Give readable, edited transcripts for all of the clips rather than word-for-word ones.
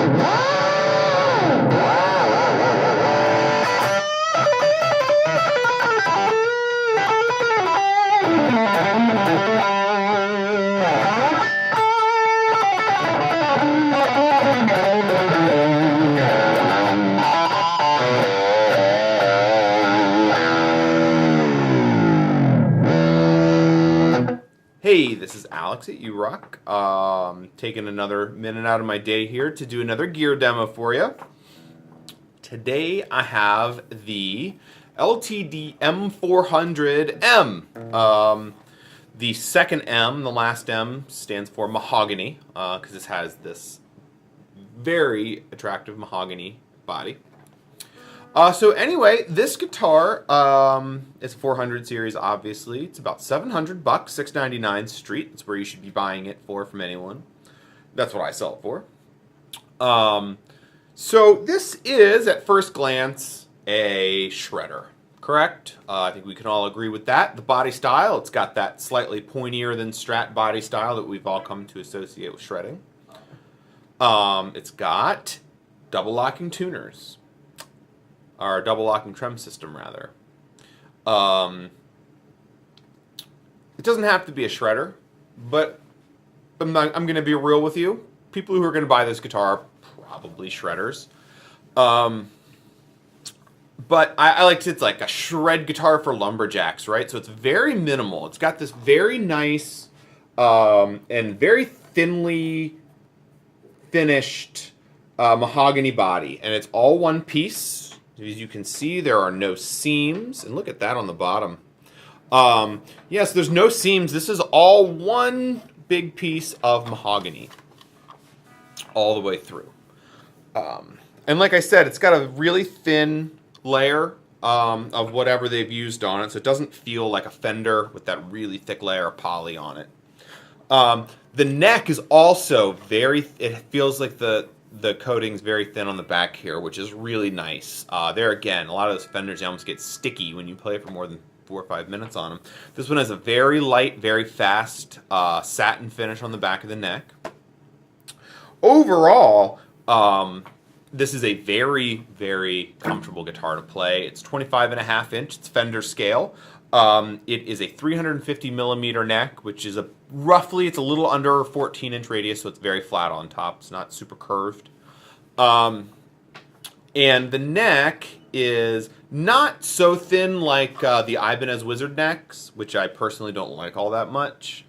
Hey, this is Alex at URock. Taking another minute out of my day here to do another gear demo for you. Today I have the LTD M400M. The second M, the last M, stands for mahogany because this has this very attractive mahogany body. So anyway, this guitar is a 400 series, obviously. It's about $700, $699 street. That's where you should be buying it from anyone. That's what I sell it for. So this is, at first glance, a shredder, correct? I think we can all agree with that. The body style, it's got that slightly pointier than Strat body style that we've all come to associate with shredding. It's got double locking tuners. Or double locking trem system, rather. It doesn't have to be a shredder, but I'm going to be real with you. People who are going to buy this guitar are probably shredders. But I like to, it's like a shred guitar for lumberjacks, right? So it's very minimal. It's got this very nice and very thinly finished mahogany body, and it's all one piece. As you can see, there are no seams, and look at that on the bottom. Yes, there's no seams. This is all one big piece of mahogany all the way through. And like I said, it's got a really thin layer of whatever they've used on it, so it doesn't feel like a Fender with that really thick layer of poly on it. The neck is also very, it feels like the coating's very thin on the back here, which is really nice. There again, a lot of those Fenders, you almost get sticky when you play for more than 4 or 5 minutes on them. This one has a very light, very fast satin finish on the back of the neck. Overall, this is a very, very comfortable guitar to play. It's 25.5 inch. It's Fender scale. It is a 350 millimeter neck, which is roughly, it's a little under 14 inch radius, so it's very flat on top. It's not super curved. And the neck is not so thin like the Ibanez Wizard necks, which I personally don't like all that much,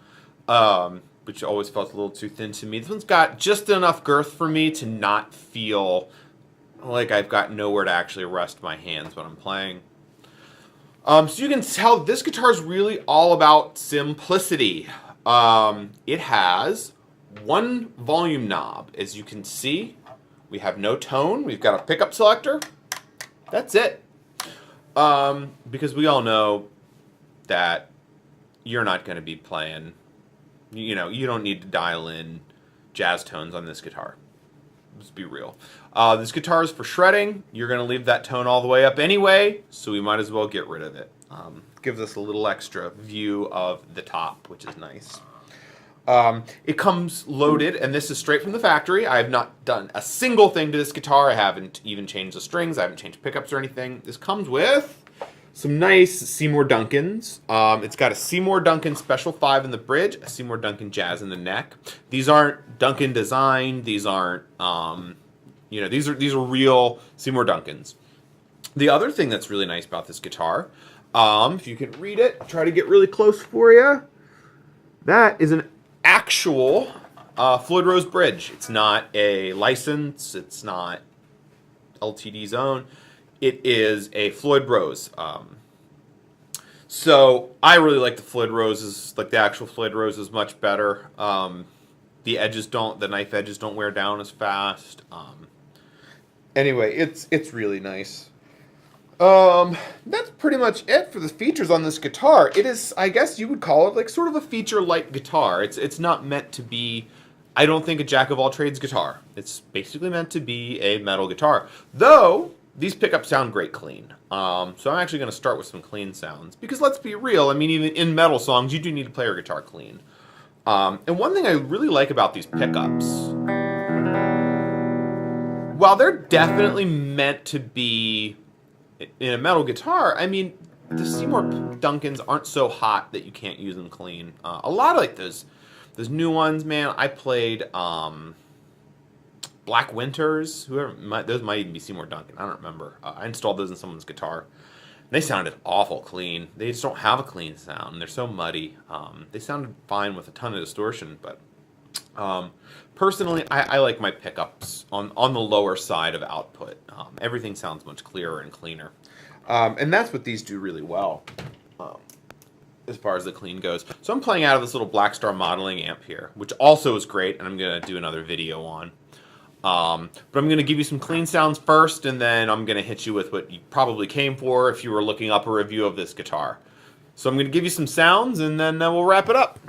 which always felt a little too thin to me. This one's got just enough girth for me to not feel like I've got nowhere to actually rest my hands when I'm playing. So you can tell this guitar is really all about simplicity. It has one volume knob. As you can see, we have no tone. We've got a pickup selector. That's it. Because we all know that you're not going to be playing, you know, you don't need to dial in jazz tones on this guitar. Let's be real. This guitar is for shredding. You're going to leave that tone all the way up anyway, so we might as well get rid of it. Gives us a little extra view of the top, which is nice. It comes loaded, and this is straight from the factory. I have not done a single thing to this guitar. I haven't even changed the strings. I haven't changed pickups or anything. This comes with some nice Seymour Duncans. It's got a Seymour Duncan Special 5 in the bridge, a Seymour Duncan Jazz in the neck. These aren't Duncan designed. These aren't, you know, these are real Seymour Duncans. The other thing that's really nice about this guitar, if you can read it, try to get really close for you. That is an actual Floyd Rose bridge. It's not a license. It's not LTD's own. It is a Floyd Rose. So I really like the Floyd Roses, like the actual Floyd Roses, much better. The edges the knife edges don't wear down as fast. Anyway, it's really nice. That's pretty much it for the features on this guitar. It is, I guess you would call it like sort of a feature-light guitar. It's not meant to be, I don't think, a jack-of-all-trades guitar. It's basically meant to be a metal guitar. Though, these pickups sound great clean. So I'm actually going to start with some clean sounds. Because let's be real, I mean, even in metal songs, you do need to play your guitar clean. And one thing I really like about these pickups while they're definitely meant to be in a metal guitar, I mean, the Seymour Duncans aren't so hot that you can't use them clean. A lot of like those new ones, man. I played Black Winters. Those might even be Seymour Duncan. I don't remember. I installed those in someone's guitar. They sounded awful clean. They just don't have a clean sound. They're so muddy. They sounded fine with a ton of distortion, but personally, I like my pickups on the lower side of output. Everything sounds much clearer and cleaner. And that's what these do really well, as far as the clean goes. So I'm playing out of this little Black Star modeling amp here, which also is great, and I'm going to do another video on. But I'm going to give you some clean sounds first, and then I'm going to hit you with what you probably came for if you were looking up a review of this guitar. So I'm going to give you some sounds, and then we'll wrap it up.